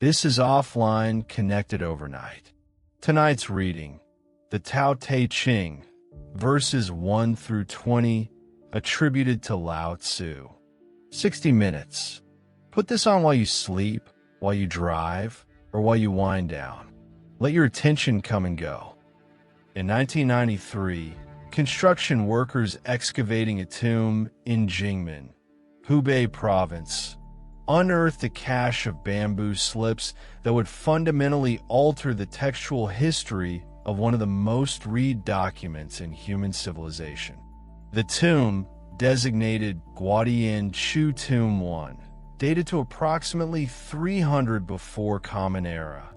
This is offline, connected overnight. Tonight's reading, the Tao Te Ching, verses 1 through 20, attributed to Lao Tzu. 60 minutes. Put this on while you sleep, while you drive, or while you wind down. Let your attention come and go. In 1993, construction workers excavating a tomb in Jingmen, Hubei province, unearthed a cache of bamboo slips that would fundamentally alter the textual history of one of the most read documents in human civilization. The tomb, designated Guodian Chu Tomb 1, dated to approximately 300 before Common Era,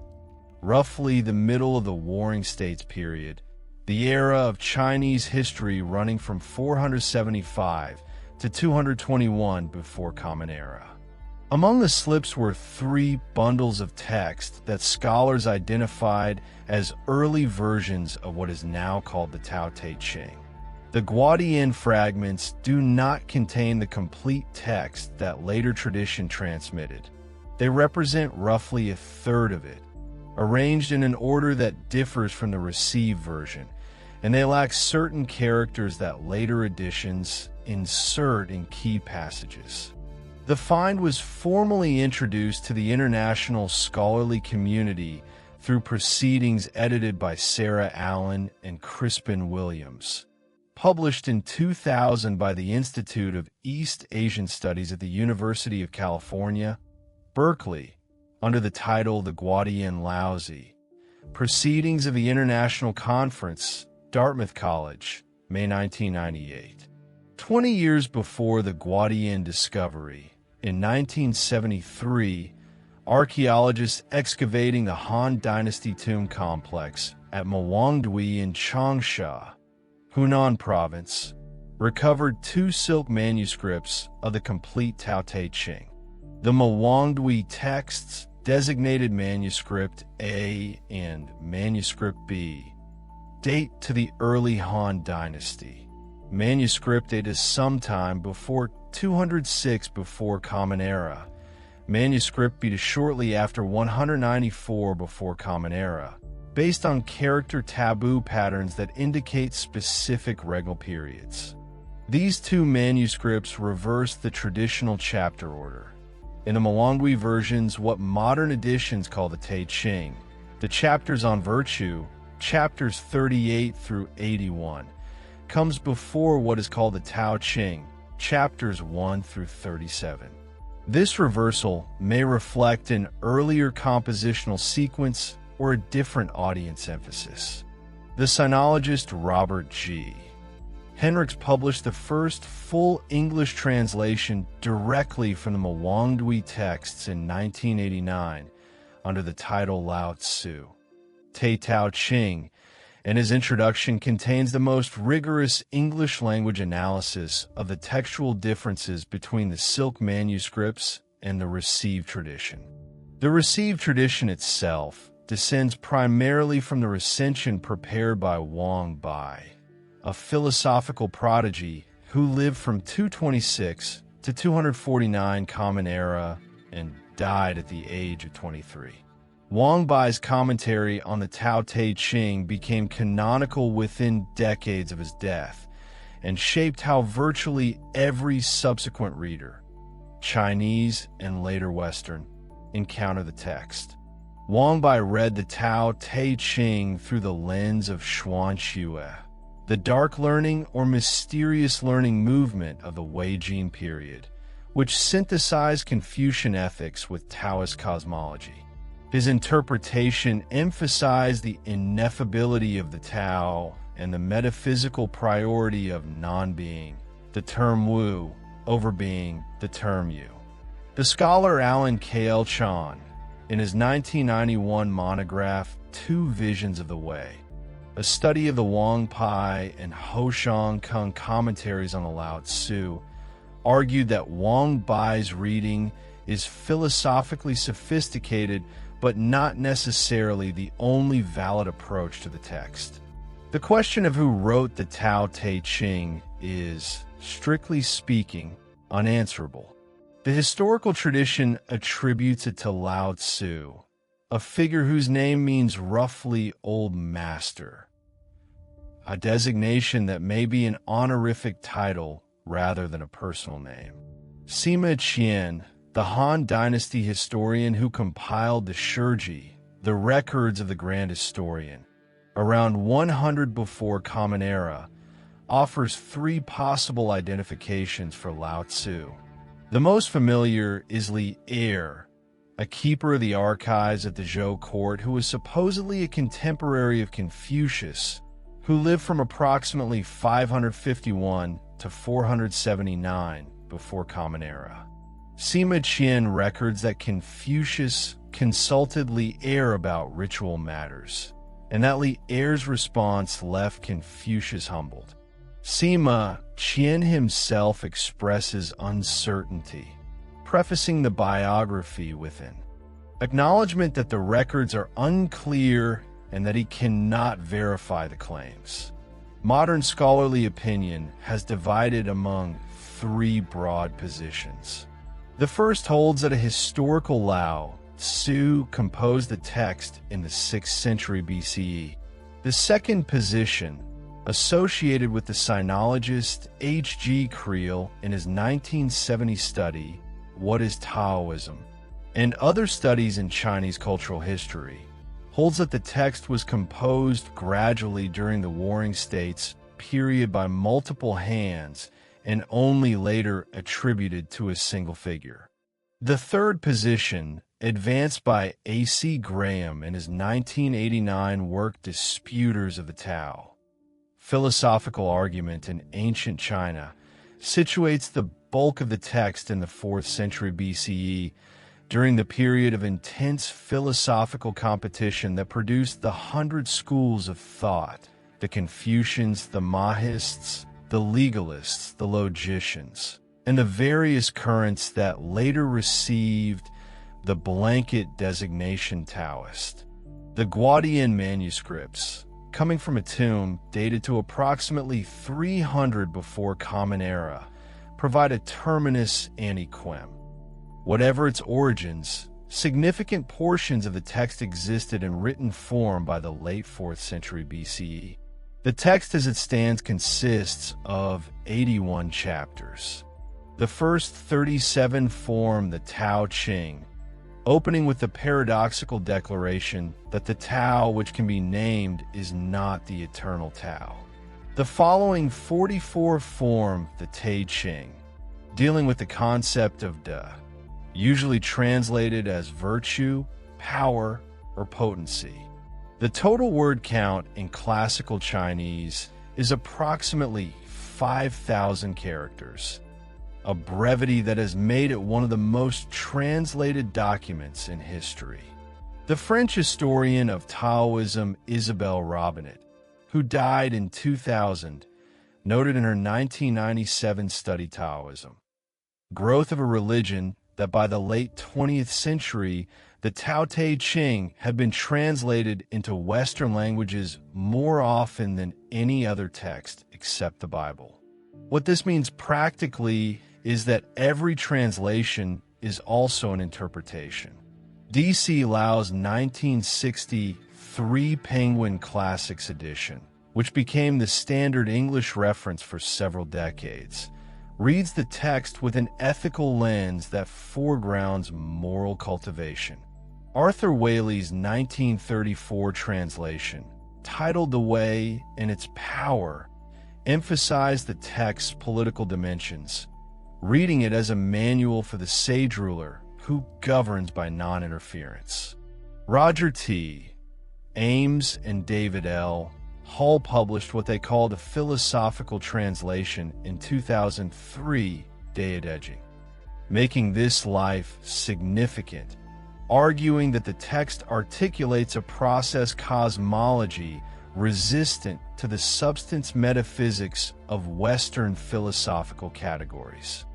roughly the middle of the Warring States period, the era of Chinese history running from 475 to 221 before Common Era. Among the slips were 3 bundles of text that scholars identified as early versions of what is now called the Tao Te Ching. The Guodian fragments do not contain the complete text that later tradition transmitted. They represent roughly a third of it, arranged in an order that differs from the received version, and they lack certain characters that later editions insert in key passages. The find was formally introduced to the international scholarly community through proceedings edited by Sarah Allen and Crispin Williams, published in 2000 by the Institute of East Asian Studies at the University of California, Berkeley, under the title The Guodian Lao Tzu, Proceedings of the International Conference, Dartmouth College, May 1998. 20 years before the Guodian discovery, in 1973, archaeologists excavating the Han Dynasty tomb complex at Mawangdui in Changsha, Hunan Province, recovered 2 silk manuscripts of the complete Tao Te Ching. The Mawangdui texts, designated Manuscript A and Manuscript B, date to the early Han Dynasty. Manuscript A is sometime before 206 before Common Era. Manuscript B is shortly after 194 before Common Era, based on character taboo patterns that indicate specific regnal periods. These 2 manuscripts reverse the traditional chapter order. In the Mawangdui versions, what modern editions call the Te Ching, the chapters on virtue, chapters 38 through 81, comes before what is called the Tao Ching, chapters 1 through 37. This reversal may reflect an earlier compositional sequence or a different audience emphasis. The sinologist Robert G. Hendricks published the first full English translation directly from the Mawangdui texts in 1989 under the title Lao Tzu, Te Tao Ching, and his introduction contains the most rigorous English-language analysis of the textual differences between the silk manuscripts and the received tradition. The received tradition itself descends primarily from the recension prepared by Wang Bai, a philosophical prodigy who lived from 226 to 249 Common Era and died at the age of 23. Wang Bai's commentary on the Tao Te Ching became canonical within decades of his death and shaped how virtually every subsequent reader, Chinese and later Western, encounter the text. Wang Bai read the Tao Te Ching through the lens of Xuanxue, the dark learning or mysterious learning movement of the Weijing period, which synthesized Confucian ethics with Taoist cosmology. His interpretation emphasized the ineffability of the Tao and the metaphysical priority of non-being, the term Wu, over being, the term You. The scholar Alan K.L. Chan, in his 1991 monograph, 2 Visions of the Way, a study of the Wang Pai and Ho Shang Kung commentaries on the Lao Tzu, argued that Wang Bai's reading is philosophically sophisticated but not necessarily the only valid approach to the text. The question of who wrote the Tao Te Ching is, strictly speaking, unanswerable. The historical tradition attributes it to Lao Tzu, a figure whose name means roughly old master, a designation that may be an honorific title rather than a personal name. Sima Qian, the Han Dynasty historian who compiled the Shiji, the records of the Grand Historian, around 100 before Common Era, offers three possible identifications for Lao Tzu. The most familiar is Li Er, a keeper of the archives at the Zhou court who was supposedly a contemporary of Confucius, who lived from approximately 551 to 479 before Common Era. Sima Qian records that Confucius consulted Li Er about ritual matters, and that Li Er's response left Confucius humbled. Sima Qian himself expresses uncertainty, prefacing the biography with an acknowledgement that the records are unclear and that he cannot verify the claims. Modern scholarly opinion has divided among three broad positions. The first holds that a historical Lao Tzu composed the text in the 6th century BCE. The second position, associated with the sinologist H.G. Creel in his 1970 study, What is Taoism?, and other studies in Chinese cultural history, holds that the text was composed gradually during the Warring States period by multiple hands and only later attributed to a single figure. The third position, advanced by A.C. Graham in his 1989 work Disputers of the Tao, Philosophical Argument in Ancient China, situates the bulk of the text in the 4th century BCE during the period of intense philosophical competition that produced the 100 schools of thought, the Confucians, the Mahists, the legalists, the logicians, and the various currents that later received the blanket designation Taoist. The Guadian manuscripts, coming from a tomb dated to approximately 300 before Common Era, provide a terminus ante quem. Whatever its origins, significant portions of the text existed in written form by the late 4th century BCE. The text as it stands consists of 81 chapters. The first 37 form the Tao Ching, opening with the paradoxical declaration that the Tao which can be named is not the eternal Tao. The following 44 form the Tai Ching, dealing with the concept of De, usually translated as virtue, power, or potency. The total word count in classical Chinese is approximately 5,000 characters, a brevity that has made it one of the most translated documents in history. The French historian of Taoism Isabelle Robinet, who died in 2000, noted in her 1997 study Taoism, growth of a religion, that by the late 20th century, the Tao Te Ching had been translated into Western languages more often than any other text except the Bible. What this means practically is that every translation is also an interpretation. D.C. Lao's 1960 Three Penguin Classics edition, which became the standard English reference for several decades, reads the text with an ethical lens that foregrounds moral cultivation. Arthur Waley's 1934 translation, titled The Way and Its Power, emphasized the text's political dimensions, reading it as a manual for the sage ruler who governs by non-interference. Roger T. Ames and David L. Hall published what they called a philosophical translation in 2003, Deodeging, making this life significant, arguing that the text articulates a process cosmology resistant to the substance metaphysics of Western philosophical categories.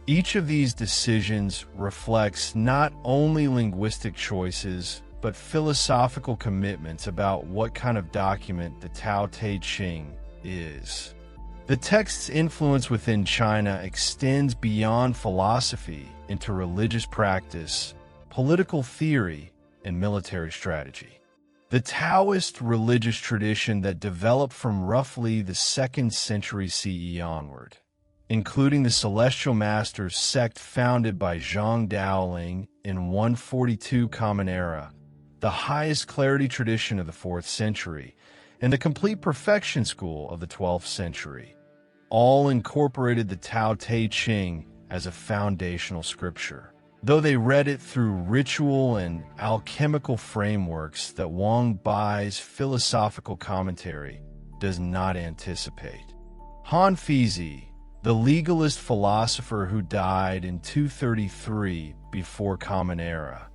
Each of these decisions reflects not only linguistic choices, but philosophical commitments about what kind of document the Tao Te Ching is. The text's influence within China extends beyond philosophy into religious practice, political theory, and military strategy. The Taoist religious tradition that developed from roughly the 2nd century CE onward, including the Celestial Masters sect founded by Zhang Daoling in 142 Common Era, the highest clarity tradition of the 4th century, and the complete perfection school of the 12th century, all incorporated the Tao Te Ching as a foundational scripture, though they read it through ritual and alchemical frameworks that Wang Bai's philosophical commentary does not anticipate. Han Fizi, the legalist philosopher who died in 233 before Common Era,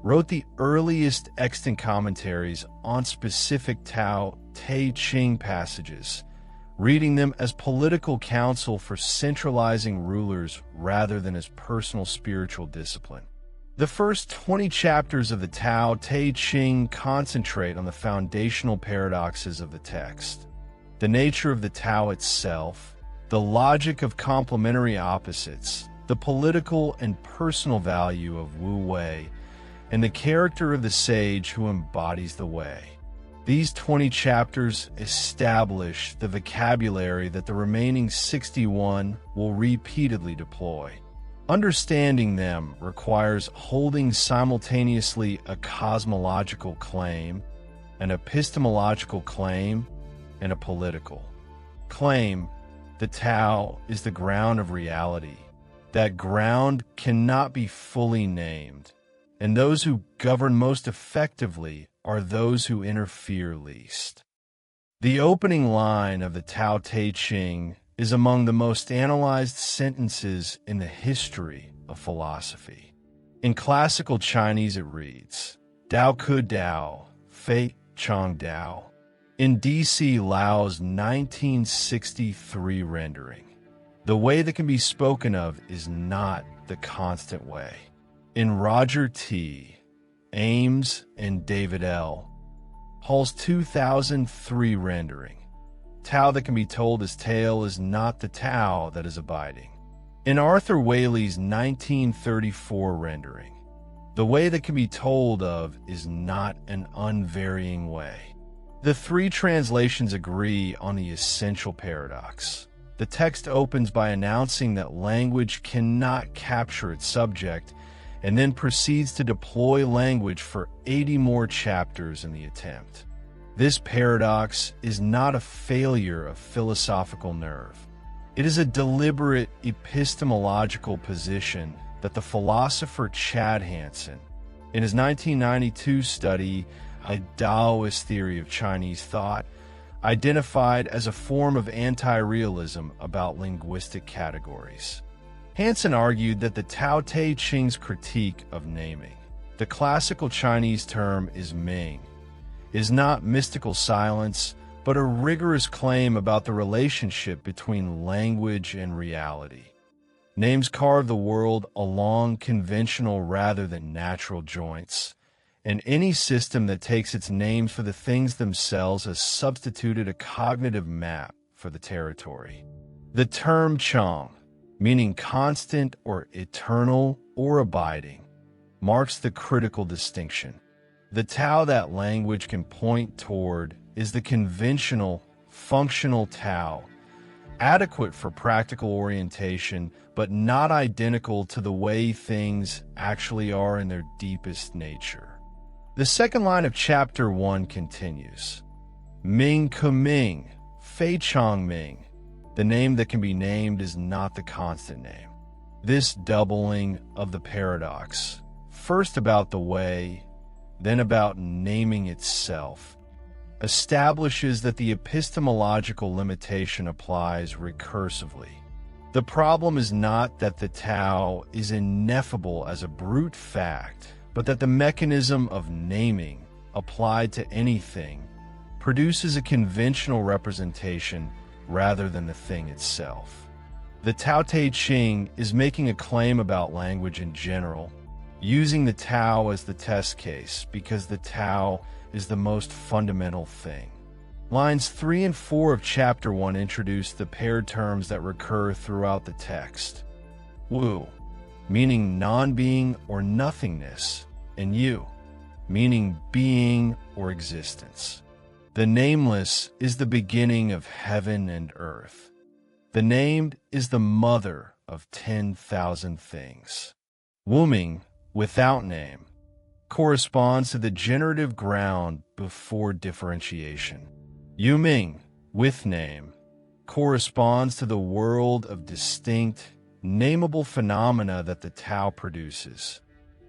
wrote the earliest extant commentaries on specific Tao Te Ching passages, reading them as political counsel for centralizing rulers rather than as personal spiritual discipline. The first 20 chapters of the Tao Te Ching concentrate on the foundational paradoxes of the text, the nature of the Tao itself, the logic of complementary opposites, the political and personal value of Wu Wei, and the character of the sage who embodies the way. These 20 chapters establish the vocabulary that the remaining 61 will repeatedly deploy. Understanding them requires holding simultaneously a cosmological claim, an epistemological claim, and a political claim. The Tao is the ground of reality. That ground cannot be fully named, and those who govern most effectively are those who interfere least. The opening line of the Tao Te Ching is among the most analyzed sentences in the history of philosophy. In classical Chinese it reads, Dao Ke Dao, Fei Chang Dao. In D.C. Lao's 1963 rendering, the way that can be spoken of is not the constant way. In Roger T. Ames and David L. Hall's 2003 rendering, Tao that can be told as tale is not the Tao that is abiding. In Arthur Waley's 1934 rendering, the way that can be told of is not an unvarying way. The three translations agree on the essential paradox. The text opens by announcing that language cannot capture its subject, and then proceeds to deploy language for 80 more chapters in the attempt. This paradox is not a failure of philosophical nerve. It is a deliberate epistemological position that the philosopher Chad Hansen, in his 1992 study, A Taoist Theory of Chinese Thought, identified as a form of anti-realism about linguistic categories. Hansen argued that the Tao Te Ching's critique of naming, the classical Chinese term is Ming, is not mystical silence, but a rigorous claim about the relationship between language and reality. Names carve the world along conventional rather than natural joints, and any system that takes its names for the things themselves has substituted a cognitive map for the territory. The term Chang, meaning constant or eternal or abiding, marks the critical distinction. The Tao that language can point toward is the conventional, functional Tao, adequate for practical orientation, but not identical to the way things actually are in their deepest nature. The second line of Chapter 1 continues, Ming Ke Ming, Fei Chang Ming. The name that can be named is not the constant name. This doubling of the paradox, first about the way, then about naming itself, establishes that the epistemological limitation applies recursively. The problem is not that the Tao is ineffable as a brute fact, but that the mechanism of naming, applied to anything, produces a conventional representation rather than the thing itself. The Tao Te Ching is making a claim about language in general, using the Tao as the test case because the Tao is the most fundamental thing. Lines 3 and 4 of Chapter 1 introduce the paired terms that recur throughout the text. Wu, meaning non-being or nothingness, and yu, meaning being or existence. The nameless is the beginning of heaven and earth. The named is the mother of 10,000 things. Wuming, without name, corresponds to the generative ground before differentiation. Yuming, with name, corresponds to the world of distinct, nameable phenomena that the Tao produces.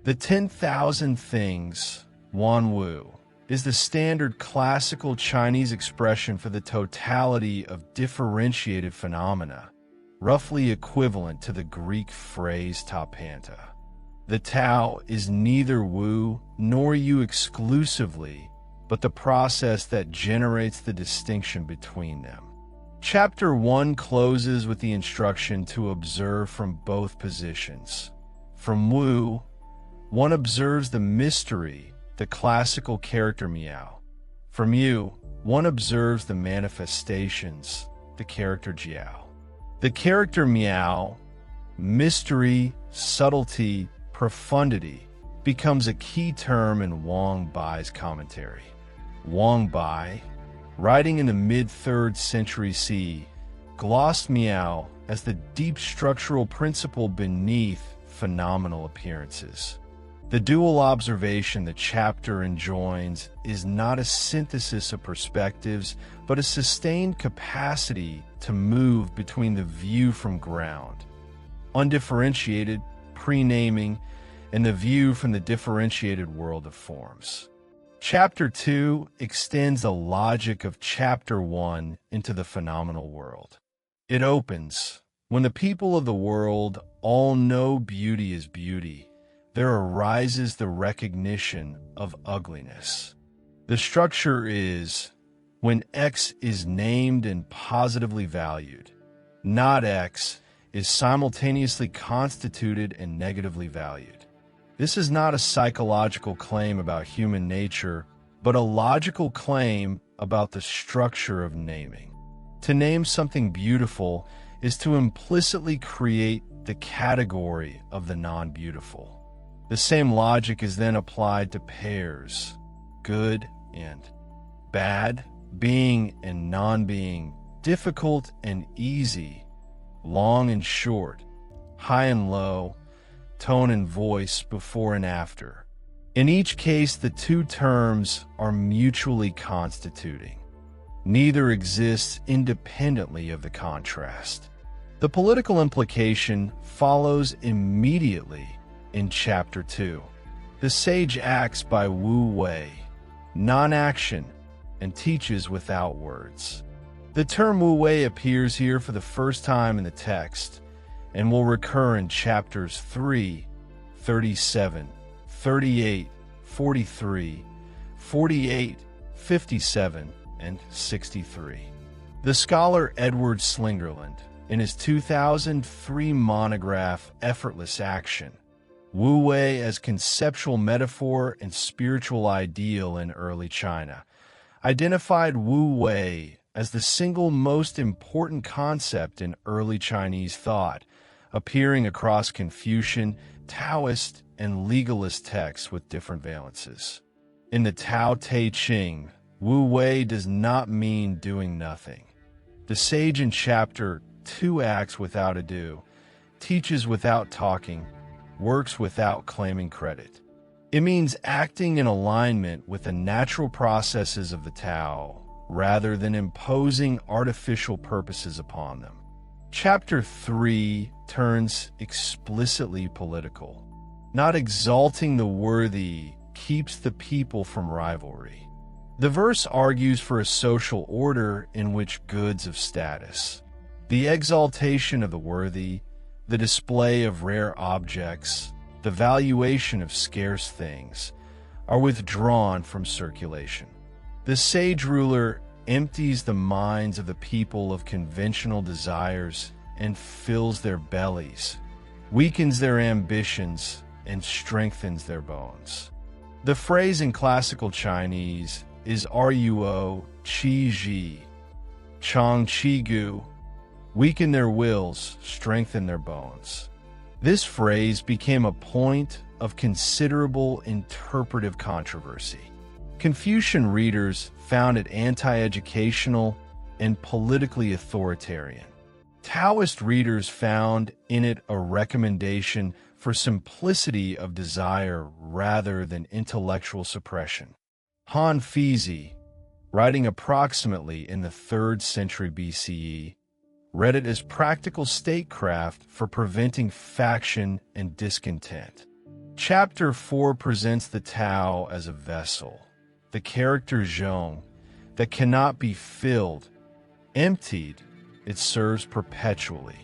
The 10,000 things, Wanwu, is the standard classical Chinese expression for the totality of differentiated phenomena, roughly equivalent to the Greek phrase tapanta. The Tao is neither Wu nor Yu exclusively, but the process that generates the distinction between them. Chapter 1 closes with the instruction to observe from both positions. From Wu, one observes the mystery, the classical character Miao. From Yu, one observes the manifestations, the character Jiao. The character Miao, mystery, subtlety, profundity, becomes a key term in Wang Bai's commentary. Wang Bai, writing in the mid-3rd century CE, glossed Miao as the deep structural principle beneath phenomenal appearances. The dual observation the chapter enjoins is not a synthesis of perspectives, but a sustained capacity to move between the view from ground, undifferentiated, pre-naming, and the view from the differentiated world of forms. Chapter 2 extends the logic of Chapter 1 into the phenomenal world. It opens, when the people of the world all know beauty is beauty, there arises the recognition of ugliness. The structure is, when X is named and positively valued, not X is simultaneously constituted and negatively valued. This is not a psychological claim about human nature, but a logical claim about the structure of naming. To name something beautiful is to implicitly create the category of the non-beautiful. The same logic is then applied to pairs, good and bad, being and non-being, difficult and easy, long and short, high and low, tone and voice before and after. In each case, the two terms are mutually constituting. Neither exists independently of the contrast. The political implication follows immediately in Chapter 2. The sage acts by Wu Wei, non-action, and teaches without words. The term Wu Wei appears here for the first time in the text, and will recur in Chapters 3, 37, 38, 43, 48, 57, and 63. The scholar Edward Slingerland, in his 2003 monograph Effortless Action, Wu Wei as Conceptual Metaphor and Spiritual Ideal in Early China, identified Wu Wei as the single most important concept in early Chinese thought, appearing across Confucian, Taoist, and legalist texts with different valences. In the Tao Te Ching, Wu Wei does not mean doing nothing. The sage in Chapter 2 acts without ado, teaches without talking, works without claiming credit. It means acting in alignment with the natural processes of the Tao, rather than imposing artificial purposes upon them. Chapter 3 turns explicitly political. Not exalting the worthy keeps the people from rivalry. The verse argues for a social order in which goods of status, the exaltation of the worthy, the display of rare objects, the valuation of scarce things, are withdrawn from circulation. The sage ruler empties the minds of the people of conventional desires and fills their bellies, weakens their ambitions, and strengthens their bones. The phrase in classical Chinese is ruo Qi Ji, Chang Qi Gu, weaken their wills, strengthen their bones. This phrase became a point of considerable interpretive controversy. Confucian readers found it anti-educational and politically authoritarian. Taoist readers found in it a recommendation for simplicity of desire rather than intellectual suppression. Han Fizi, writing approximately in the 3rd century BCE, read it as practical statecraft for preventing faction and discontent. Chapter 4 presents the Tao as a vessel, the character zhong, that cannot be filled, emptied, it serves perpetually.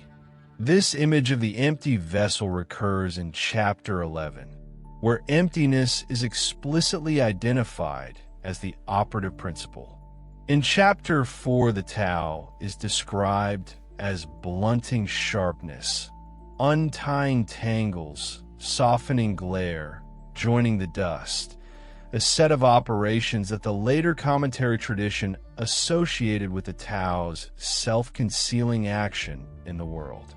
This image of the empty vessel recurs in Chapter 11, where emptiness is explicitly identified as the operative principle. In Chapter 4, the Tao is described as blunting sharpness, untying tangles, softening glare, joining the dust, a set of operations that the later commentary tradition associated with the Tao's self-concealing action in the world.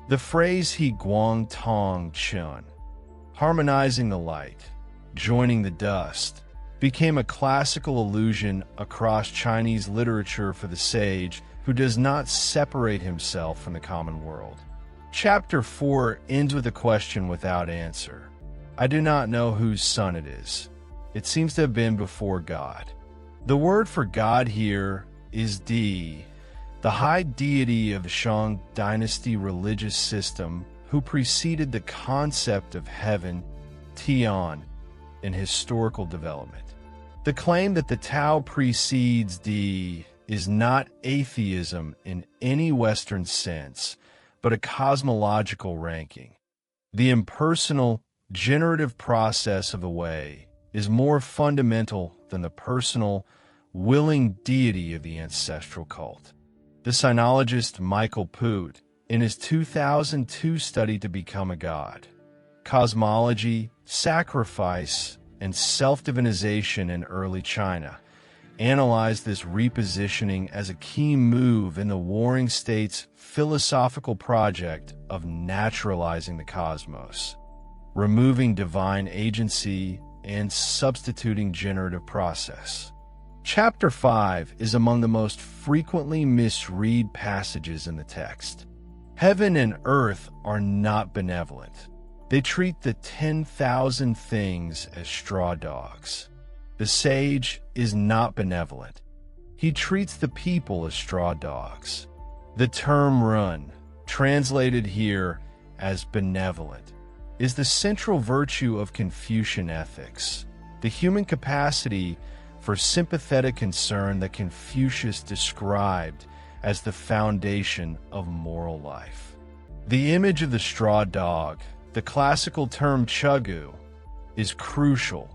The phrase He Guang Tong Chun, harmonizing the light, joining the dust, became a classical allusion across Chinese literature for the sage who does not separate himself from the common world. Chapter 4 ends with a question without answer. I do not know whose son it is. It seems to have been before God. The word for God here is Di, the high deity of the Shang dynasty religious system who preceded the concept of heaven, Tian, in historical development. The claim that the Tao precedes Di is not atheism in any Western sense, but a cosmological ranking. The impersonal, generative process of the way is more fundamental than the personal, willing deity of the ancestral cult. The sinologist Michael Poot, in his 2002 study To Become a God, Cosmology, Sacrifice, and Self-Divinization in Early China, analyzed this repositioning as a key move in the Warring States' philosophical project of naturalizing the cosmos, removing divine agency and substituting generative process. Chapter 5 is among the most frequently misread passages in the text. Heaven and earth are not benevolent. They treat the 10,000 things as straw dogs. The sage is not benevolent. He treats the people as straw dogs. The term run, translated here as benevolent, is the central virtue of Confucian ethics, the human capacity for sympathetic concern that Confucius described as the foundation of moral life. The image of the straw dog, the classical term chagu, is crucial.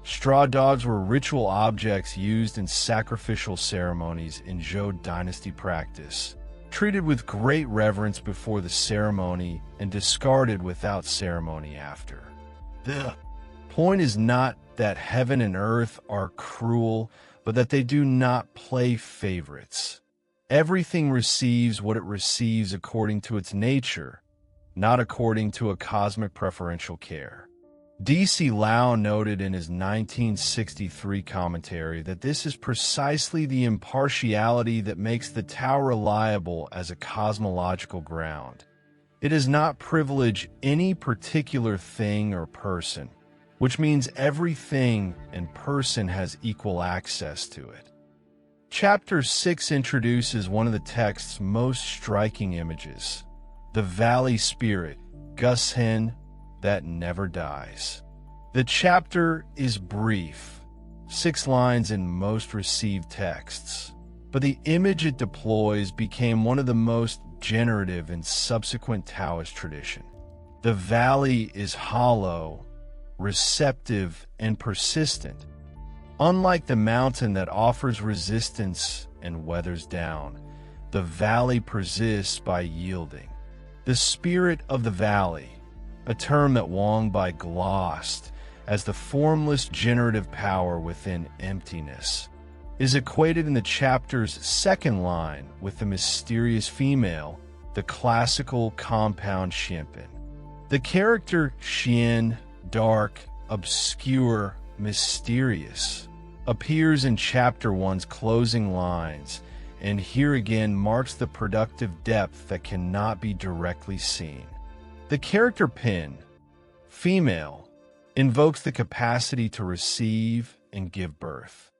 Straw dogs were ritual objects used in sacrificial ceremonies in Zhou dynasty practice, treated with great reverence before the ceremony and discarded without ceremony after. The point is not that heaven and earth are cruel, but that they do not play favorites. Everything receives what it receives according to its nature, not according to a cosmic preferential care. D.C. Lao noted in his 1963 commentary that this is precisely the impartiality that makes the Tao reliable as a cosmological ground. It does not privilege any particular thing or person, which means everything and person has equal access to it. Chapter 6 introduces one of the text's most striking images, the valley spirit, Gushen, that never dies. The chapter is brief, 6 lines in most received texts, but the image it deploys became one of the most generative in subsequent Taoist tradition. The valley is hollow, receptive, and persistent. Unlike the mountain that offers resistance and weathers down, the valley persists by yielding. The spirit of the valley, a term that Wang Bai glossed as the formless generative power within emptiness, is equated in the chapter's second line with the mysterious female, the classical compound Xianpin. The character Xian, dark, obscure, mysterious, appears in Chapter 1's closing lines, and here again marks the productive depth that cannot be directly seen. The character Pin, female, invokes the capacity to receive and give birth.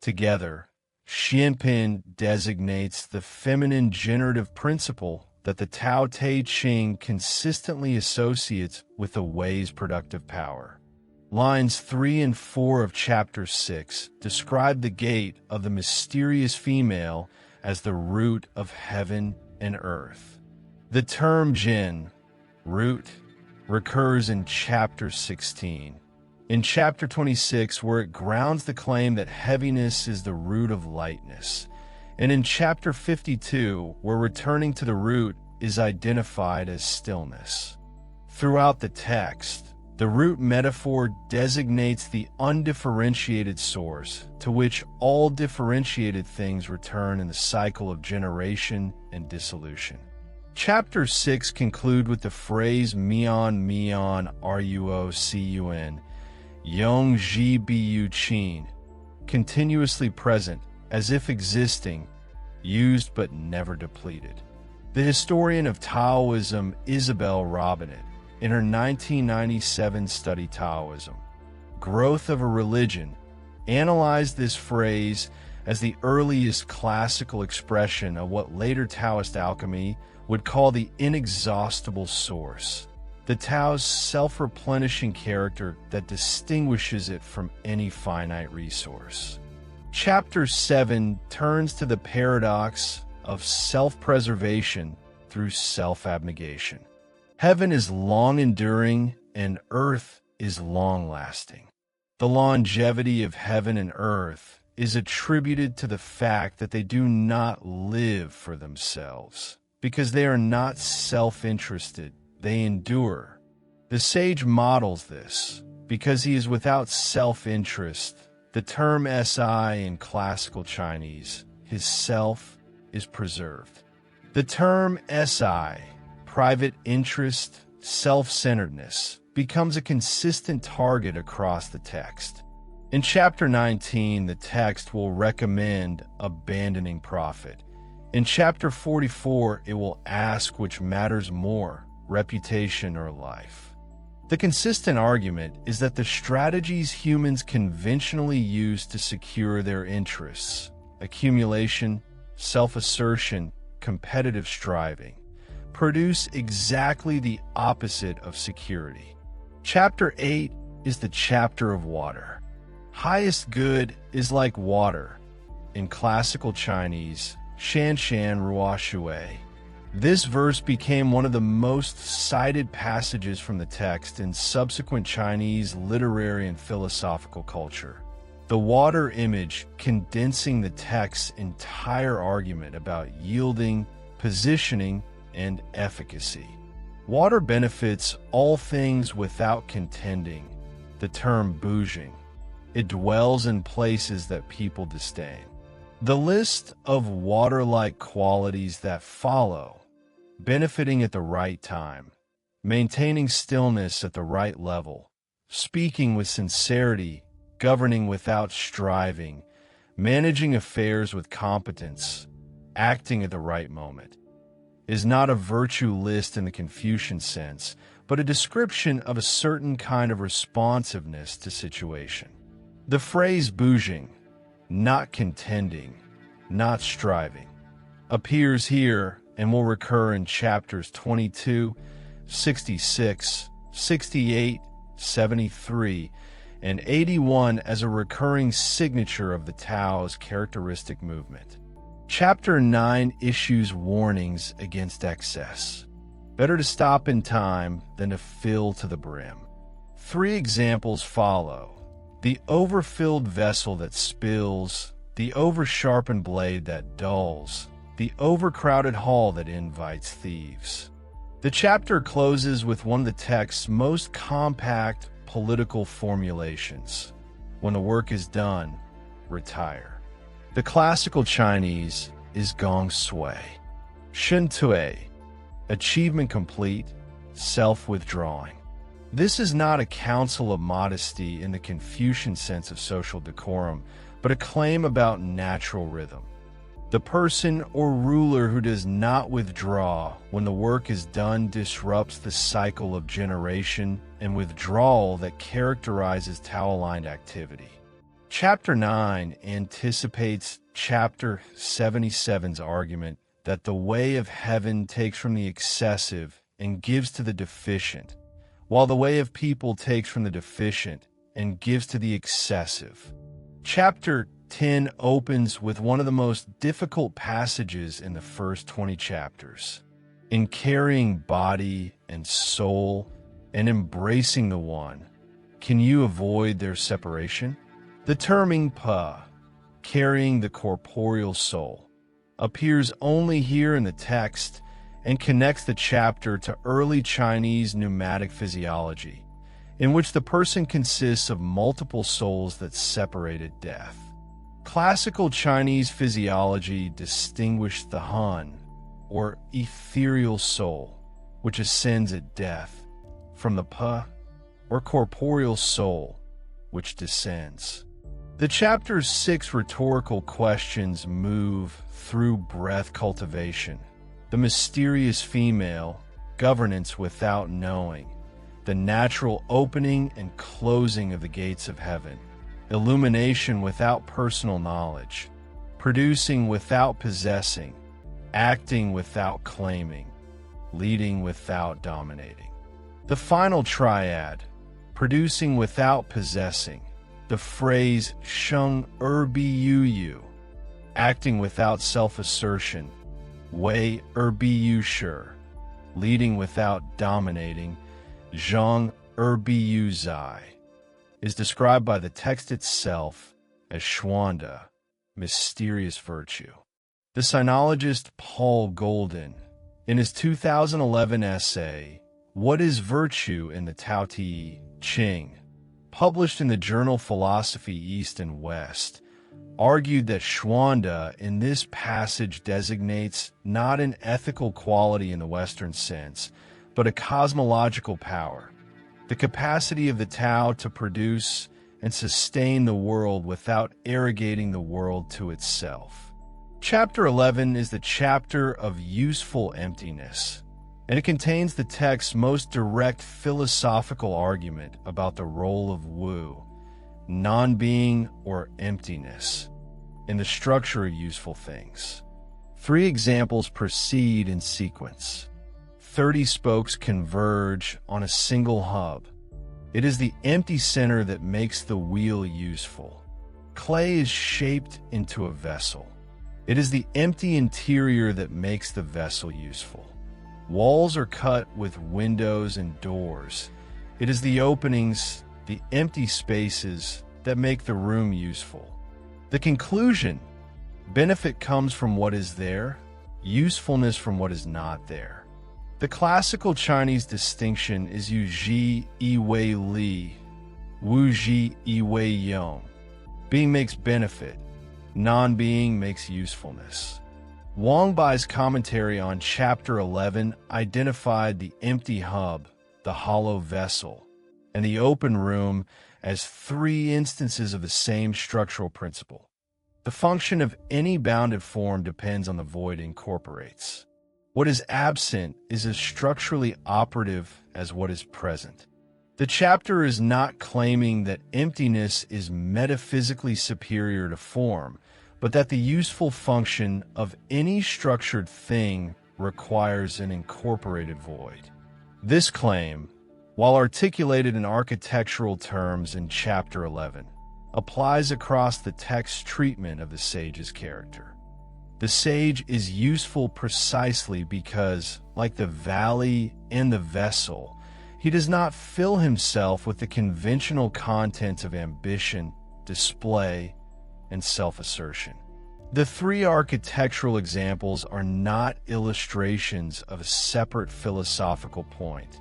Together, Xianpin designates the feminine generative principle that the Tao Te Ching consistently associates with the Wei's productive power. Lines 3 and 4 of Chapter 6 describe the gate of the mysterious female as the root of heaven and earth. The term Jin, root, recurs in Chapter 16. In Chapter 26, where it grounds the claim that heaviness is the root of lightness, and in Chapter 52, where returning to the root is identified as stillness. Throughout the text, the root metaphor designates the undifferentiated source to which all differentiated things return in the cycle of generation and dissolution. Chapter 6 concludes with the phrase Mian Mian Ruo-Cun, Yong Ji Bu Qin, continuously present, as if existing, used but never depleted. The historian of Taoism Isabel Robinett, in her 1997 study Taoism, Growth of a Religion, analyzed this phrase as the earliest classical expression of what later Taoist alchemy would call the inexhaustible source, the Tao's self-replenishing character that distinguishes it from any finite resource. Chapter 7 turns to the paradox of self-preservation through self-abnegation. Heaven is long-enduring and earth is long-lasting. The longevity of heaven and earth is attributed to the fact that they do not live for themselves, because they are not self-interested, they endure. The sage models this, because he is without self-interest. The term SI in classical Chinese, his self, is preserved. The term SI, private interest, self-centeredness, becomes a consistent target across the text. In Chapter 19, the text will recommend abandoning profit. In Chapter 44, it will ask which matters more, reputation or life. The consistent argument is that the strategies humans conventionally use to secure their interests, accumulation, self-assertion, competitive striving, produce exactly the opposite of security. Chapter 8 is the chapter of water. Highest good is like water. In classical Chinese, Shan Shan Ruo Shui. This verse became one of the most cited passages from the text in subsequent Chinese literary and philosophical culture. The water image condensing the text's entire argument about yielding, positioning, and efficacy. Water benefits all things without contending, the term bouging. It dwells in places that people disdain. The list of water-like qualities that follow: benefiting at the right time, maintaining stillness at the right level, speaking with sincerity, governing without striving, managing affairs with competence, acting at the right moment, is not a virtue list in the Confucian sense, but a description of a certain kind of responsiveness to situation. The phrase bouging, not contending, not striving, appears here and will recur in chapters 22, 66, 68, 73, and 81 as a recurring signature of the Tao's characteristic movement. Chapter 9 issues warnings against excess. Better to stop in time than to fill to the brim. 3 examples follow: the overfilled vessel that spills, the over-sharpened blade that dulls, the overcrowded hall that invites thieves. The chapter closes with one of the text's most compact political formulations: when the work is done, retire. The classical Chinese is gong sui, shen tui, achievement complete, self-withdrawing. This is not a counsel of modesty in the Confucian sense of social decorum, but a claim about natural rhythm. The person or ruler who does not withdraw when the work is done disrupts the cycle of generation and withdrawal that characterizes Tao-aligned activity. Chapter 9 anticipates Chapter 77's argument that the way of heaven takes from the excessive and gives to the deficient, while the way of people takes from the deficient and gives to the excessive. Chapter 10 opens with one of the most difficult passages in the first 20 chapters. In carrying body and soul and embracing the one, can you avoid their separation? The terming pa, carrying the corporeal soul, appears only here in the text and connects the chapter to early Chinese pneumatic physiology, in which the person consists of multiple souls that separate at death. Classical Chinese physiology distinguished the Han, or ethereal soul, which ascends at death, from the Pa, or corporeal soul, which descends. The chapter's 6 rhetorical questions move through breath cultivation, the mysterious female, governance without knowing, the natural opening and closing of the gates of heaven, illumination without personal knowledge, producing without possessing, acting without claiming, leading without dominating. The final triad, producing without possessing, the phrase sheng bi yu, acting without self-assertion, wei bi yu sure, leading without dominating, zhang bi yu zai, is described by the text itself as Xuanda, mysterious virtue. The sinologist Paul Golden, in his 2011 essay, What is Virtue in the Tao Te Ching, published in the journal Philosophy East and West, argued that Xuanda in this passage designates not an ethical quality in the Western sense, but a cosmological power, the capacity of the Tao to produce and sustain the world without arrogating the world to itself. Chapter 11 is the chapter of useful emptiness, and it contains the text's most direct philosophical argument about the role of Wu, non-being or emptiness, in the structure of useful things. 3 examples proceed in sequence. 30 spokes converge on a single hub. It is the empty center that makes the wheel useful. Clay is shaped into a vessel. It is the empty interior that makes the vessel useful. Walls are cut with windows and doors. It is the openings, the empty spaces, that make the room useful. The conclusion: benefit comes from what is there, usefulness from what is not there. The classical Chinese distinction is yu ji yi wei li, wu ji yi wei yong. Being makes benefit, non-being makes usefulness. Wang Bai's commentary on Chapter 11 identified the empty hub, the hollow vessel, and the open room as 3 instances of the same structural principle. The function of any bounded form depends on the void it incorporates. What is absent is as structurally operative as what is present. The chapter is not claiming that emptiness is metaphysically superior to form, but that the useful function of any structured thing requires an incorporated void. This claim, while articulated in architectural terms in Chapter 11, applies across the text's treatment of the sage's character. The sage is useful precisely because, like the valley and the vessel, he does not fill himself with the conventional contents of ambition, display, and self-assertion. The 3 architectural examples are not illustrations of a separate philosophical point.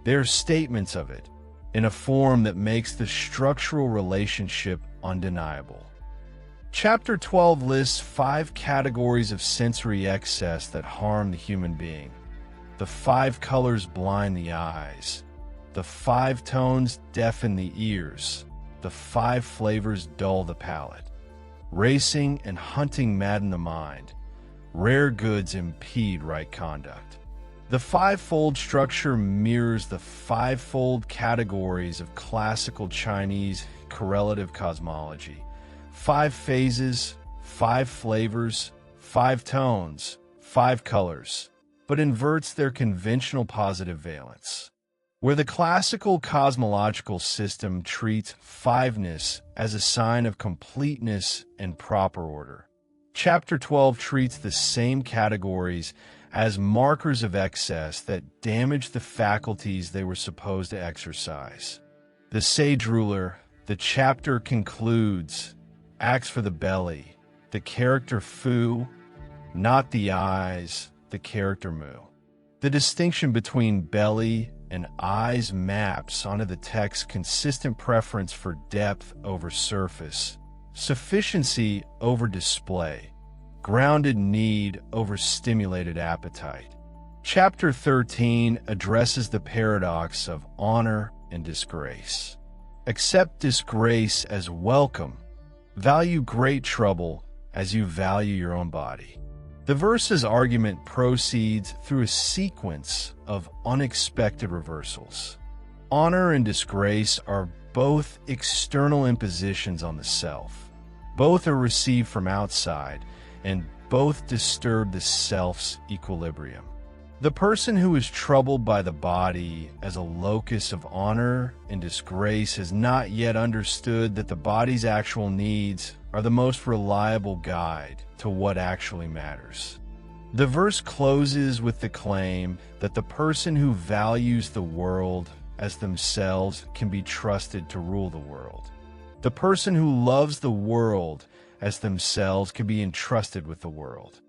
They are statements of it, in a form that makes the structural relationship undeniable. Chapter 12 lists 5 categories of sensory excess that harm the human being. The 5 colors blind the eyes. The 5 tones deafen the ears. The 5 flavors dull the palate. Racing and hunting madden the mind. Rare goods impede right conduct. The 5-fold structure mirrors the 5-fold categories of classical Chinese correlative cosmology. 5 phases, 5 flavors, 5 tones, 5 colors, but inverts their conventional positive valence. Where the classical cosmological system treats fiveness as a sign of completeness and proper order, Chapter 12 treats the same categories as markers of excess that damage the faculties they were supposed to exercise. The sage ruler, the chapter concludes, acts for the belly, the character fu, not the eyes, the character mu. The distinction between belly and eyes maps onto the text's consistent preference for depth over surface, sufficiency over display, grounded need over stimulated appetite. Chapter 13 addresses the paradox of honor and disgrace. Accept disgrace as welcome. Value great trouble as you value your own body. The verse's argument proceeds through a sequence of unexpected reversals. Honor and disgrace are both external impositions on the self. Both are received from outside, and both disturb the self's equilibrium. The person who is troubled by the body as a locus of honor and disgrace has not yet understood that the body's actual needs are the most reliable guide to what actually matters. The verse closes with the claim that the person who values the world as themselves can be trusted to rule the world. The person who loves the world as themselves can be entrusted with the world.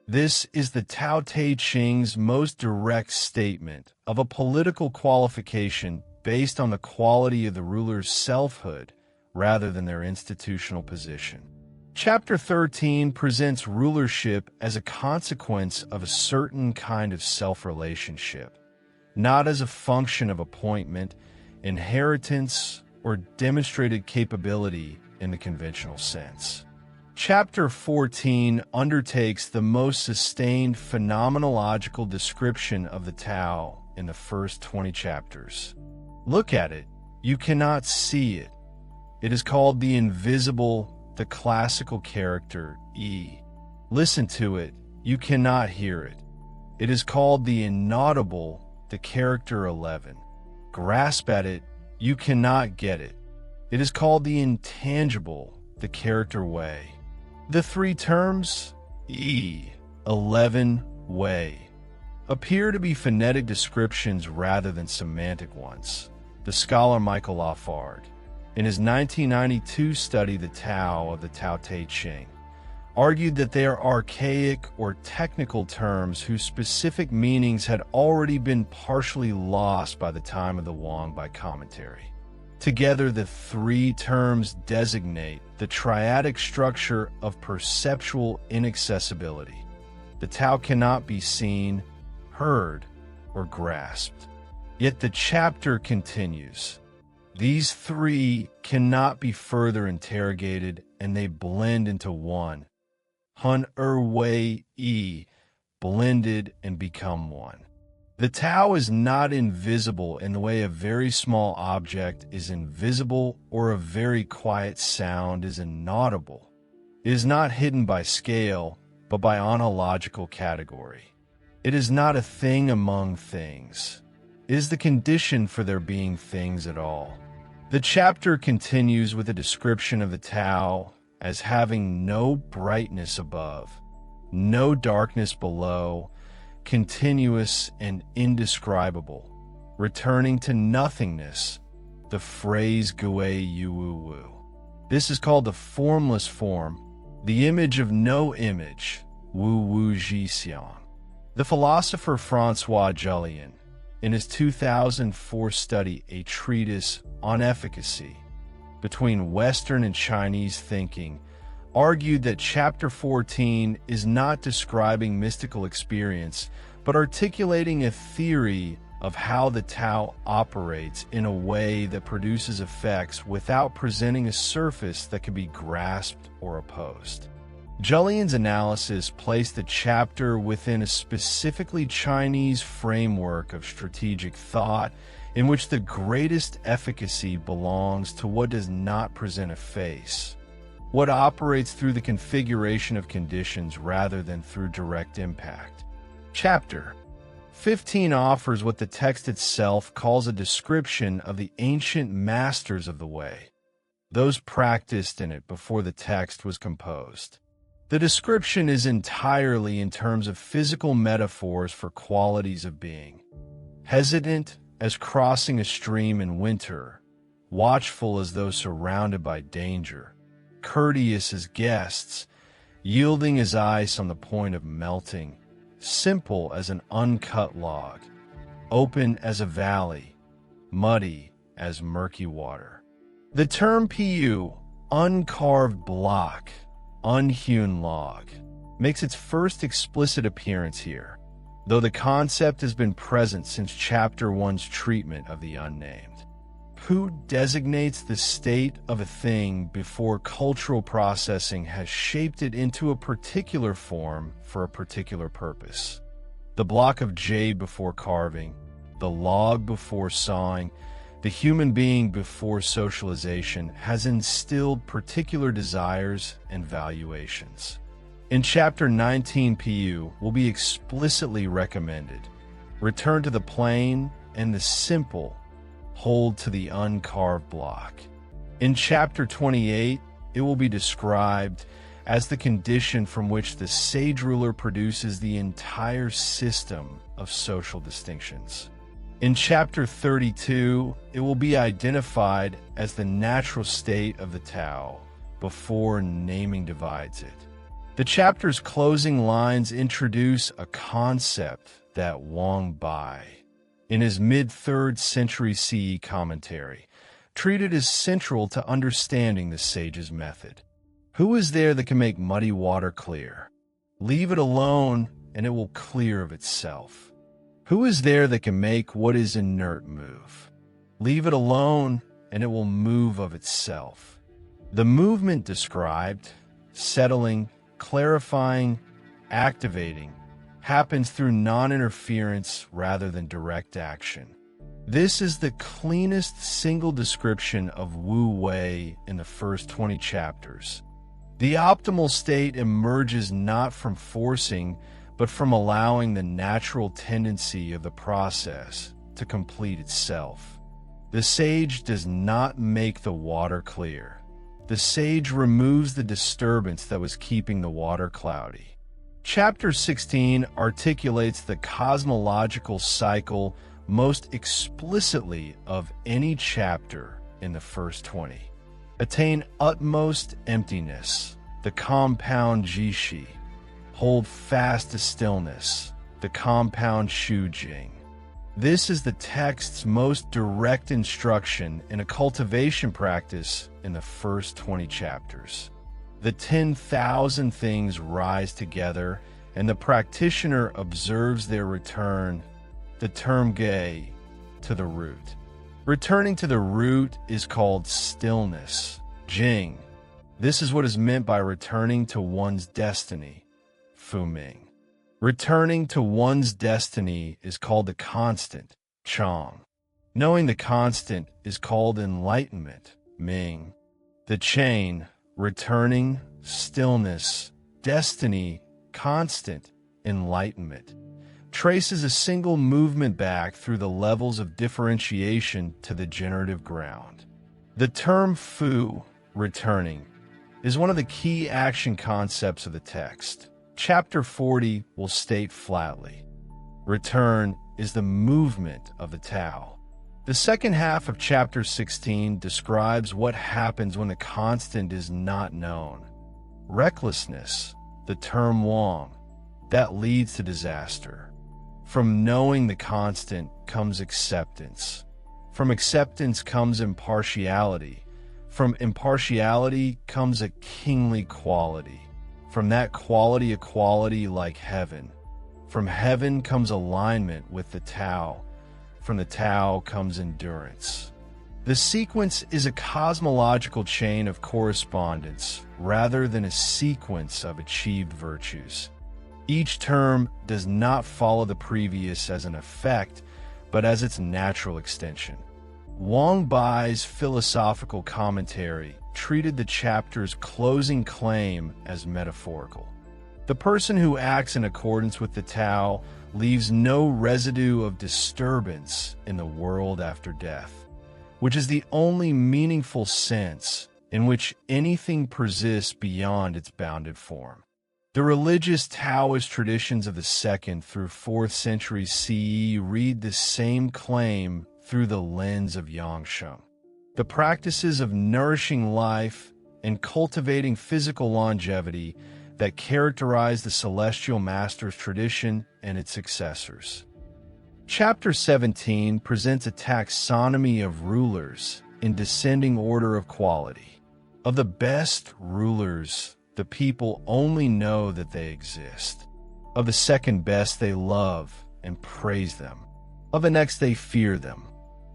This is the Tao Te Ching's most direct statement of a political qualification based on the quality of the ruler's selfhood rather than their institutional position. Chapter 13 presents rulership as a consequence of a certain kind of self-relationship, not as a function of appointment, inheritance, or demonstrated capability in the conventional sense. Chapter 14 undertakes the most sustained phenomenological description of the Tao in the first 20 chapters. Look at it. You cannot see it. It is called the invisible, the classical character E. Listen to it. You cannot hear it. It is called the inaudible, the character 11. Grasp at it. You cannot get it. It is called the intangible, the character way. The 3 terms, E, 11, way, appear to be phonetic descriptions rather than semantic ones. The scholar Michael Laffard, in his 1992 study The Tao of the Tao Te Ching, argued that they are archaic or technical terms whose specific meanings had already been partially lost by the time of the Wangbai commentary. Together, the 3 terms designate the triadic structure of perceptual inaccessibility. The Tao cannot be seen, heard, or grasped. Yet the chapter continues. These 3 cannot be further interrogated, and they blend into one. Hun Wei E, blended and become one. The Tao is not invisible in the way a very small object is invisible or a very quiet sound is inaudible. It is not hidden by scale, but by ontological category. It is not a thing among things. It is the condition for there being things at all. The chapter continues with a description of the Tao as having no brightness above, no darkness below, continuous and indescribable, returning to nothingness, the phrase Gui Yu Wu. This is called the formless form, the image of no image, Wu Wu Ji Xiang. The philosopher Francois Jullien, in his 2004 study A Treatise on Efficacy, between Western and Chinese thinking, argued that Chapter 14 is not describing mystical experience, but articulating a theory of how the Tao operates in a way that produces effects without presenting a surface that can be grasped or opposed. Julian's analysis placed the chapter within a specifically Chinese framework of strategic thought in which the greatest efficacy belongs to what does not present a face, what operates through the configuration of conditions rather than through direct impact. Chapter 15 offers what the text itself calls a description of the ancient masters of the way, those practiced in it before the text was composed. The description is entirely in terms of physical metaphors for qualities of being. Hesitant as crossing a stream in winter, watchful as though surrounded by danger, courteous as guests, yielding as ice on the point of melting, simple as an uncut log, open as a valley, muddy as murky water. The term pu, uncarved block, unhewn log, makes its first explicit appearance here, though the concept has been present since Chapter 1's treatment of the unnamed. Pu designates the state of a thing before cultural processing has shaped it into a particular form for a particular purpose. The block of jade before carving, the log before sawing, the human being before socialization has instilled particular desires and valuations. In Chapter 19, Pu will be explicitly recommended. Return to the plain and the simple, hold to the uncarved block. In Chapter 28, it will be described as the condition from which the sage ruler produces the entire system of social distinctions. In Chapter 32, it will be identified as the natural state of the Tao before naming divides it. The chapter's closing lines introduce a concept that Wang Bai, in his mid-3rd century CE commentary, treated as central to understanding the sage's method. Who is there that can make muddy water clear? Leave it alone, and it will clear of itself. Who is there that can make what is inert move? Leave it alone, and it will move of itself. The movement described, settling, clarifying, activating, happens through non-interference rather than direct action. This is the cleanest single description of Wu Wei in the first 20 chapters. The optimal state emerges not from forcing, but from allowing the natural tendency of the process to complete itself. The sage does not make the water clear. The sage removes the disturbance that was keeping the water cloudy. Chapter 16 articulates the cosmological cycle most explicitly of any chapter in the first 20. Attain utmost emptiness, the compound jishi. Hold fast to stillness, the compound shu jing. This is the text's most direct instruction in a cultivation practice in the first 20 chapters. The 10,000 things rise together, and the practitioner observes their return, the term ge, to the root. Returning to the root is called stillness, jing. This is what is meant by returning to one's destiny, fu ming. Returning to one's destiny is called the constant, chang. Knowing the constant is called enlightenment, ming. The chain, returning, stillness, destiny, constant, enlightenment, traces a single movement back through the levels of differentiation to the generative ground. The term fu, returning, is one of the key action concepts of the text. Chapter 40 will state flatly, return is the movement of the Tao. The second half of Chapter 16 describes what happens when the constant is not known. Recklessness, the term Wang, that leads to disaster. From knowing the constant comes acceptance. From acceptance comes impartiality. From impartiality comes a kingly quality. From that quality, a quality like heaven. From heaven comes alignment with the Tao. From the Tao comes endurance. The sequence is a cosmological chain of correspondence rather than a sequence of achieved virtues. Each term does not follow the previous as an effect, but as its natural extension. Wang Bai's philosophical commentary treated the chapter's closing claim as metaphorical. The person who acts in accordance with the Tao leaves no residue of disturbance in the world after death, which is the only meaningful sense in which anything persists beyond its bounded form. The religious Taoist traditions of the 2nd through 4th centuries CE read the same claim through the lens of Yangsheng. The practices of nourishing life and cultivating physical longevity that characterize the Celestial Master's tradition and its successors. Chapter 17 presents a taxonomy of rulers in descending order of quality. Of the best rulers, the people only know that they exist. Of the second best, they love and praise them. Of the next, they fear them.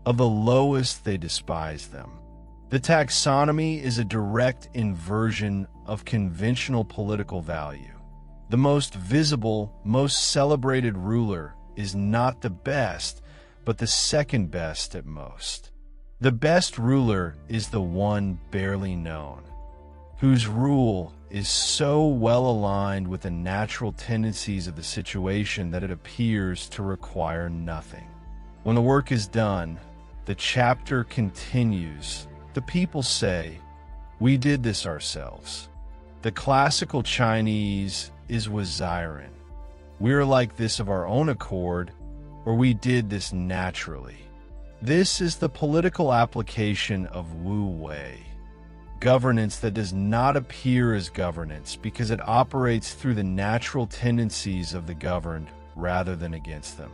Of the lowest, they despise them. The taxonomy is a direct inversion of conventional political value. The most visible, most celebrated ruler is not the best, but the second best at most. The best ruler is the one barely known, whose rule is so well aligned with the natural tendencies of the situation that it appears to require nothing. When the work is done, the chapter continues. The people say, "We did this ourselves." The classical Chinese is Waziran. We're like this of our own accord, or we did this naturally. This is the political application of Wu Wei. Governance that does not appear as governance because it operates through the natural tendencies of the governed rather than against them.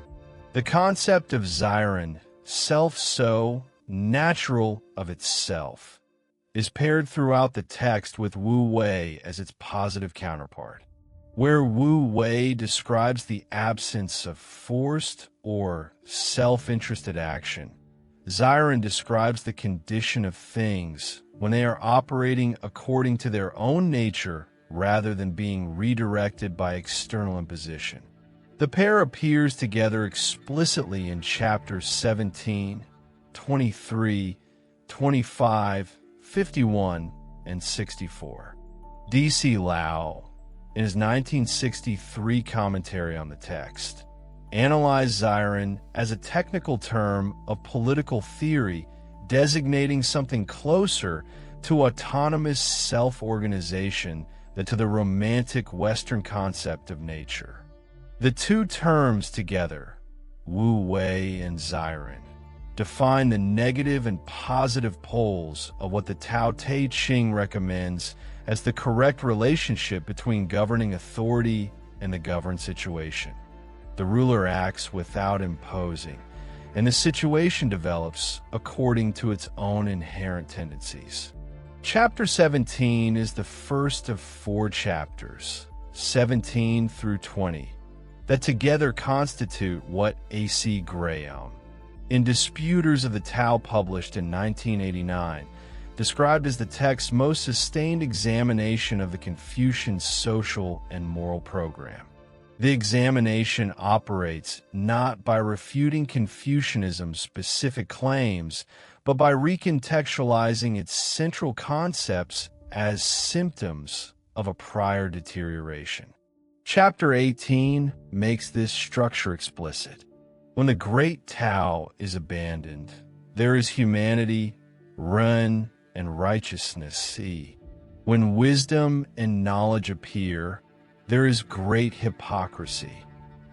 The concept of Ziran, self-so, natural of itself, is paired throughout the text with Wu Wei as its positive counterpart. Where Wu Wei describes the absence of forced or self-interested action, Ziran describes the condition of things when they are operating according to their own nature rather than being redirected by external imposition. The pair appears together explicitly in chapters 17, 23, 25, 51, and 64. D.C. Lao, in his 1963 commentary on the text, analyzed Ziran as a technical term of political theory designating something closer to autonomous self-organization than to the romantic Western concept of nature. The two terms together, Wu Wei and Ziran, define the negative and positive poles of what the Tao Te Ching recommends as the correct relationship between governing authority and the governed situation. The ruler acts without imposing, and the situation develops according to its own inherent tendencies. Chapter 17 is the first of 4 chapters, 17 through 20, that together constitute what A.C. Graham, in Disputers of the Tao published in 1989, described as the text's most sustained examination of the Confucian social and moral program. The examination operates not by refuting Confucianism's specific claims, but by recontextualizing its central concepts as symptoms of a prior deterioration. Chapter 18 makes this structure explicit. When the great Tao is abandoned, there is humanity, run, and righteousness see. When wisdom and knowledge appear, there is great hypocrisy.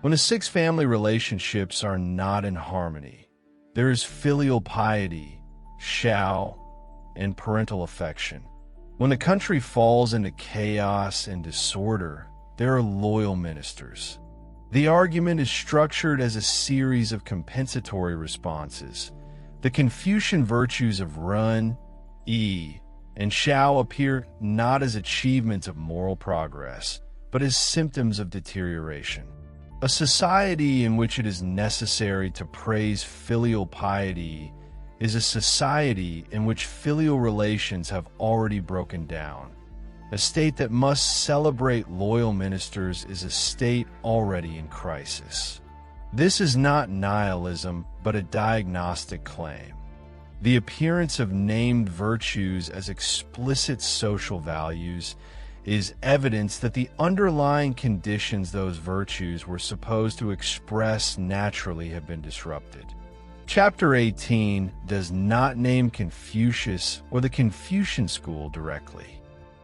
When the 6 family relationships are not in harmony, there is filial piety, shao, and parental affection. When the country falls into chaos and disorder, there are loyal ministers. The argument is structured as a series of compensatory responses. The Confucian virtues of run, Yi and Shao appear not as achievements of moral progress, but as symptoms of deterioration. A society in which it is necessary to praise filial piety is a society in which filial relations have already broken down. A state that must celebrate loyal ministers is a state already in crisis. This is not nihilism, but a diagnostic claim. The appearance of named virtues as explicit social values is evidence that the underlying conditions those virtues were supposed to express naturally have been disrupted. Chapter 18 does not name Confucius or the Confucian school directly.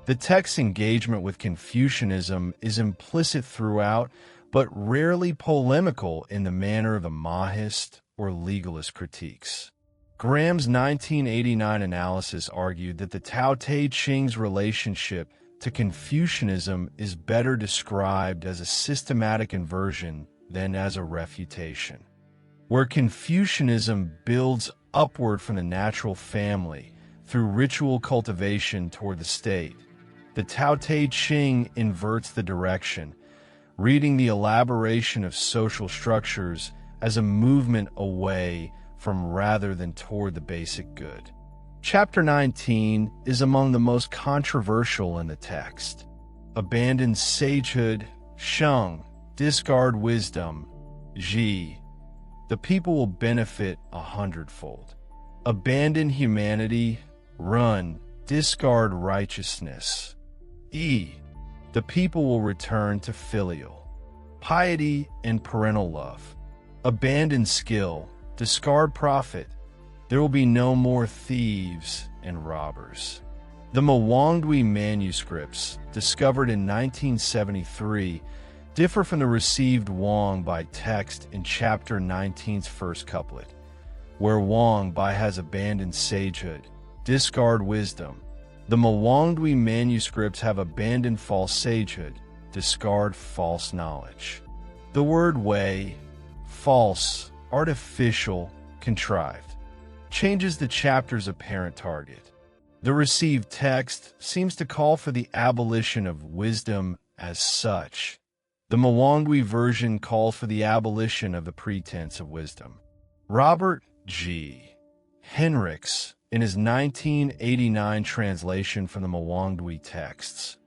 The text's engagement with Confucianism is implicit throughout, but rarely polemical in the manner of the Mahist or legalist critiques. Graham's 1989 analysis argued that the Tao Te Ching's relationship to Confucianism is better described as a systematic inversion than as a refutation. Where Confucianism builds upward from the natural family through ritual cultivation toward the state, the Tao Te Ching inverts the direction, reading the elaboration of social structures as a movement away from rather than toward the basic good. Chapter 19 is among the most controversial in the text. Abandon sagehood, sheng, discard wisdom, ji. The people will benefit 100-fold. Abandon humanity, run, discard righteousness. E. The people will return to filial piety and parental love. Abandon skill, discard profit. There will be no more thieves and robbers. The Mwangdui manuscripts, discovered in 1973, differ from the received Wang by text in chapter 19's first couplet, where Wang by has abandoned sagehood, discard wisdom. The Mwangdui manuscripts have abandoned false sagehood, discard false knowledge. The word wei, false, artificial, contrived, changes the chapter's apparent target. The received text seems to call for the abolition of wisdom as such. The Mwangdui version calls for the abolition of the pretense of wisdom. Robert G. Henricks, in his 1989 translation from the Mwangdui texts,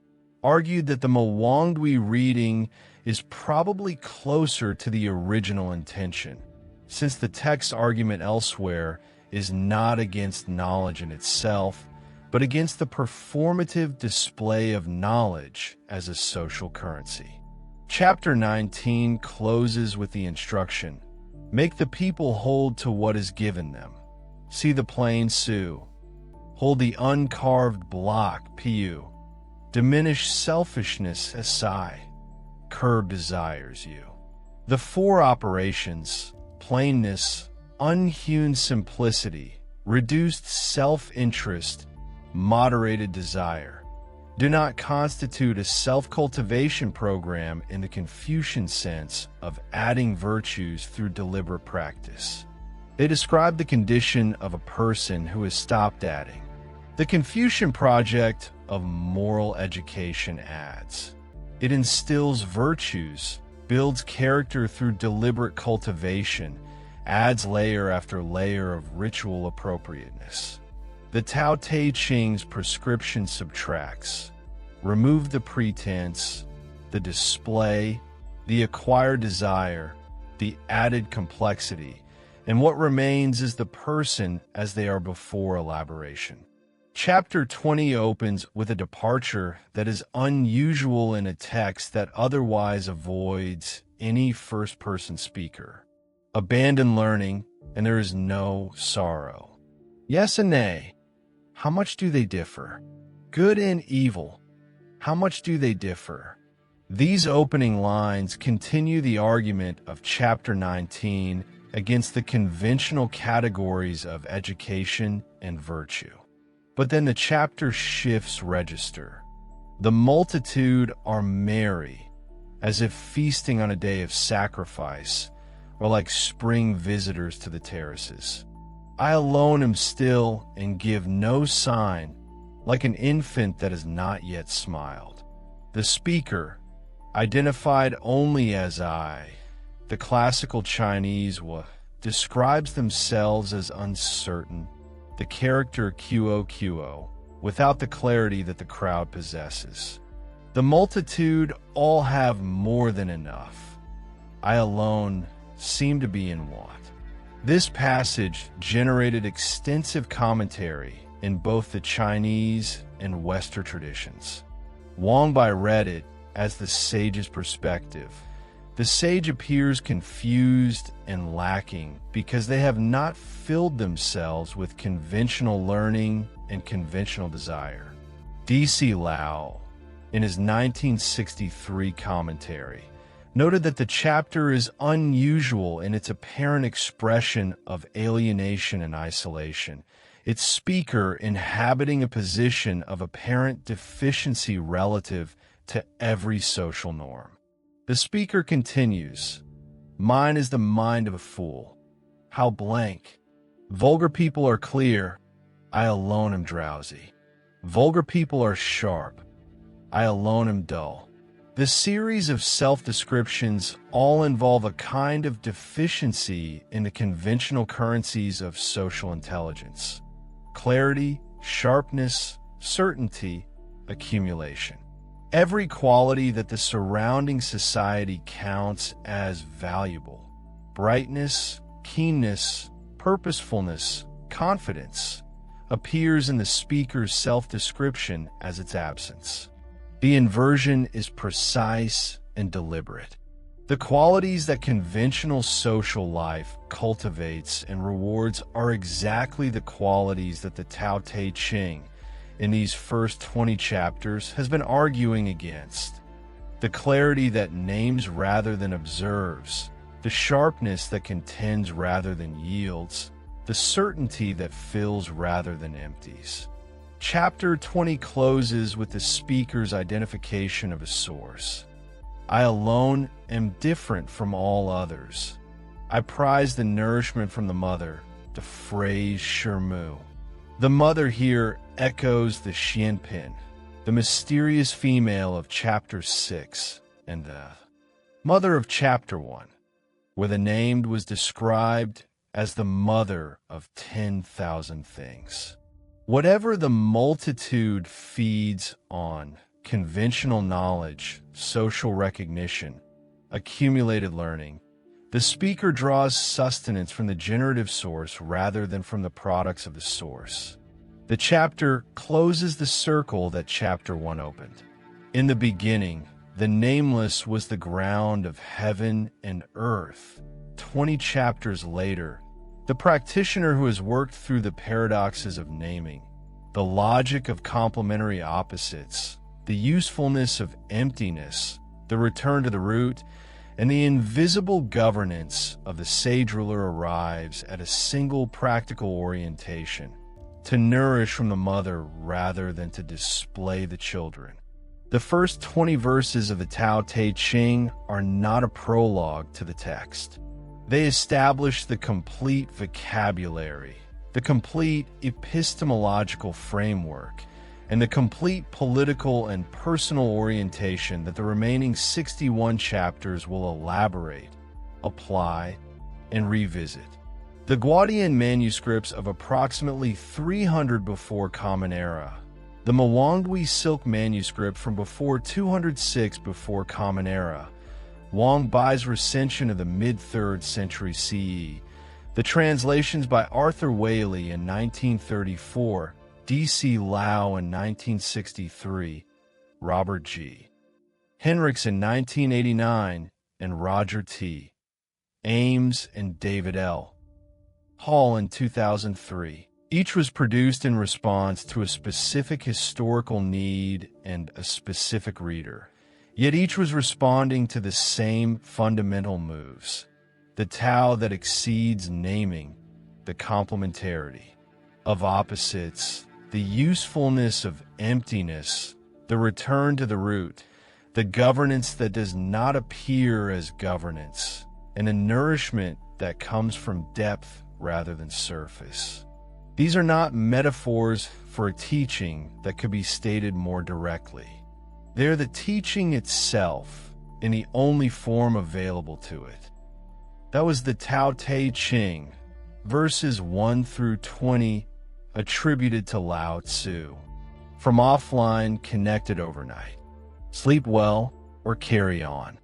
argued that the Mwangdui reading is probably closer to the original intention, since the text argument elsewhere is not against knowledge in itself, but against the performative display of knowledge as a social currency. Chapter 19 closes with the instruction, make the people hold to what is given them. See the plain Su. Hold the uncarved block, Pu. Diminish selfishness, Sai. Curb desires, U. The four operations, plainness, unhewn simplicity, reduced self-interest, moderated desire, do not constitute a self-cultivation program in the Confucian sense of adding virtues through deliberate practice. They describe the condition of a person who has stopped adding. The Confucian project of moral education adds. It instills virtues, builds character through deliberate cultivation, adds layer after layer of ritual appropriateness. The Tao Te Ching's prescription subtracts. Remove the pretense, the display, the acquired desire, the added complexity, and what remains is the person as they are before elaboration. Chapter 20 opens with a departure that is unusual in a text that otherwise avoids any first-person speaker. Abandon learning, and there is no sorrow. Yes and nay. How much do they differ? Good and evil. How much do they differ? These opening lines continue the argument of Chapter 19 against the conventional categories of education and virtue. But then the chapter shifts register. The multitude are merry, as if feasting on a day of sacrifice, or like spring visitors to the terraces. I alone am still and give no sign, like an infant that has not yet smiled. The speaker, identified only as I, the classical Chinese describes themselves as uncertain, the character QO, without the clarity that the crowd possesses. The multitude all have more than enough. I alone seem to be in want. This passage generated extensive commentary in both the Chinese and Western traditions. Wang Bai read it as the sage's perspective. The sage appears confused and lacking because they have not filled themselves with conventional learning and conventional desire. D.C. Lao, in his 1963 commentary, noted that the chapter is unusual in its apparent expression of alienation and isolation, its speaker inhabiting a position of apparent deficiency relative to every social norm. The speaker continues, "Mine is the mind of a fool. How blank. Vulgar people are clear. I alone am drowsy. Vulgar people are sharp. I alone am dull." The series of self-descriptions all involve a kind of deficiency in the conventional currencies of social intelligence: clarity, sharpness, certainty, accumulation. Every quality that the surrounding society counts as valuable: brightness, keenness, purposefulness, confidence, appears in the speaker's self-description as its absence. The inversion is precise and deliberate. The qualities that conventional social life cultivates and rewards are exactly the qualities that the Tao Te Ching, in these first 20 chapters, has been arguing against. The clarity that names rather than observes, the sharpness that contends rather than yields, the certainty that fills rather than empties. Chapter 20 closes with the speaker's identification of a source. I alone am different from all others. I prize the nourishment from the mother, the phrase Shermu. The mother here echoes the Xianpin, the mysterious female of Chapter 6, and the mother of Chapter 1, where the named was described as the mother of 10,000 things. Whatever the multitude feeds on, conventional knowledge, social recognition, accumulated learning, the speaker draws sustenance from the generative source rather than from the products of the source. The chapter closes the circle that Chapter 1 opened. In the beginning, the nameless was the ground of heaven and earth. 20 chapters later, the practitioner who has worked through the paradoxes of naming, the logic of complementary opposites, the usefulness of emptiness, the return to the root, and the invisible governance of the sage ruler arrives at a single practical orientation: to nourish from the mother rather than to display the children. The first 20 verses of the Tao Te Ching are not a prologue to the text. They establish the complete vocabulary, the complete epistemological framework, and the complete political and personal orientation that the remaining 61 chapters will elaborate, apply, and revisit. The Guadian manuscripts of approximately 300 before Common Era, the Mwangwi silk manuscript from before 206 before Common Era, Wang Bai's recension of the mid-3rd century CE, the translations by Arthur Whaley in 1934, D.C. Lao in 1963, Robert G. Henricks in 1989, and Roger T. Ames and David L. Hall in 2003. Each was produced in response to a specific historical need and a specific reader. Yet each was responding to the same fundamental moves: the Tao that exceeds naming, the complementarity of opposites, the usefulness of emptiness, the return to the root, the governance that does not appear as governance, and a nourishment that comes from depth rather than surface. These are not metaphors for a teaching that could be stated more directly. They're the teaching itself in the only form available to it. That was the Tao Te Ching, verses 1 through 20, attributed to Lao Tzu. From Offline Connected Overnight. Sleep well or carry on.